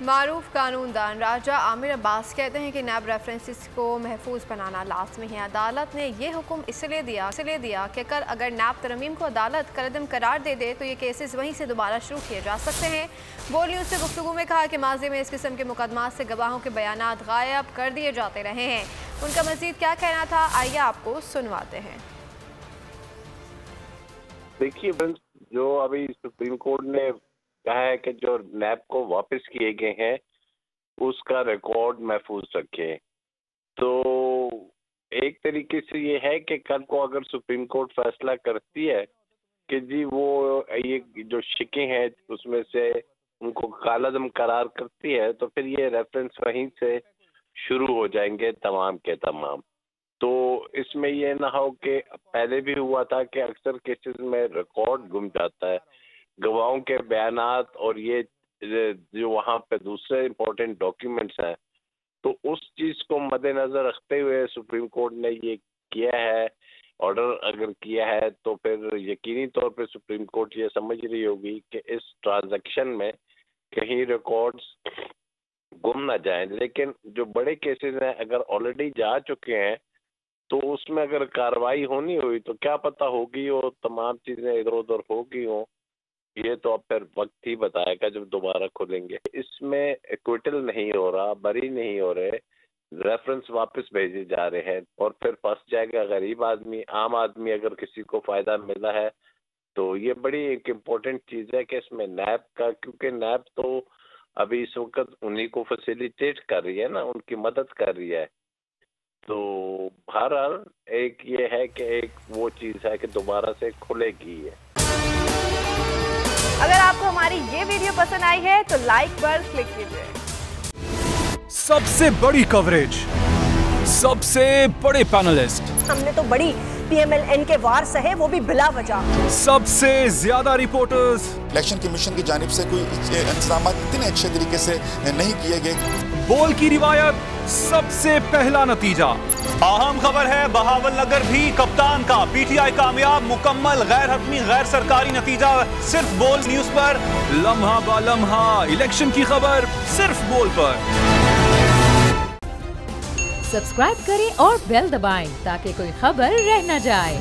मारूफ कानूनदान राजा आमिर अब्बास कहते हैं कि नैब रेफरेंसेस को महफूज बनाना लाजमी है। अदालत ने यह हुक्म इसलिए दिया कि कल अगर नैब तरमीम को अदालत कलअदम करार दे दे तो ये केसेस वहीं से दोबारा शुरू किए जा सकते हैं। बोल न्यूज़ से गुफ्तगू में कहा कि माजी में इस किस्म के मुकदमात से गवाहों के बयानात गायब कर दिए जाते रहे हैं। उनका मजीद क्या कहना था, आइए आपको सुनवाते हैं। देखिए, जो अभी सुप्रीम कोर्ट ने कहा है कि जो नैब को वापस किए गए हैं उसका रिकॉर्ड महफूज रखें, तो एक तरीके से ये है कि कल को अगर सुप्रीम कोर्ट फैसला करती है कि जी वो ये जो शिकें हैं उसमें से उनको कालादम करार करती है, तो फिर ये रेफरेंस वहीं से शुरू हो जाएंगे तमाम के तमाम। तो इसमें ये ना हो कि पहले भी हुआ था कि अक्सर केसेस में रिकॉर्ड गुम जाता है, गवाहों के बयानात और ये जो वहाँ पे दूसरे इम्पोर्टेंट डॉक्यूमेंट्स हैं, तो उस चीज को मद्देनजर रखते हुए सुप्रीम कोर्ट ने ये किया है। ऑर्डर अगर किया है तो फिर यकीनी तौर पे सुप्रीम कोर्ट ये समझ रही होगी कि इस ट्रांजैक्शन में कहीं रिकॉर्ड्स गुम ना जाएं। लेकिन जो बड़े केसेस हैं अगर ऑलरेडी जा चुके हैं तो उसमें अगर कार्रवाई होनी हुई तो क्या पता होगी और तमाम चीजें इधर उधर होगी हो, ये तो अब फिर वक्त ही बताएगा जब दोबारा खुलेंगे। इसमें एक्विटल नहीं हो रहा, बरी नहीं हो रहे, रेफरेंस वापस भेजे जा रहे हैं और फिर फंस जाएगा गरीब आदमी, आम आदमी। अगर किसी को फायदा मिला है तो ये बड़ी एक इम्पोर्टेंट चीज है कि इसमें नैब का, क्योंकि नैब तो अभी इस वक्त उन्हीं को फैसिलिटेट कर रही है ना, उनकी मदद कर रही है। तो बहरहाल एक ये है कि एक वो चीज है कि दोबारा से खुलेगी है। अगर आपको हमारी ये वीडियो पसंद आई है तो लाइक पर क्लिक कीजिए। सबसे बड़ी कवरेज, सबसे बड़े पैनलिस्ट, हमने तो बड़ी PMLN के वार सहे, वो भी बिला वजह। सबसे ज्यादा रिपोर्टर्स। इलेक्शन कमीशन की जानिब से कोई इंतजाम इतने अच्छे तरीके से नहीं किए गए। बोल की रिवायत, सबसे पहला नतीजा। अहम खबर है बहावल नगर भी कप्तान का, PTI कामयाब, मुकम्मल गैर हतमी गैर सरकारी नतीजा सिर्फ बोल न्यूज पर। लम्हा बा लम्हा इलेक्शन की खबर सिर्फ बोल पर। सब्सक्राइब करें और बेल दबाएं ताकि कोई खबर रह न जाए।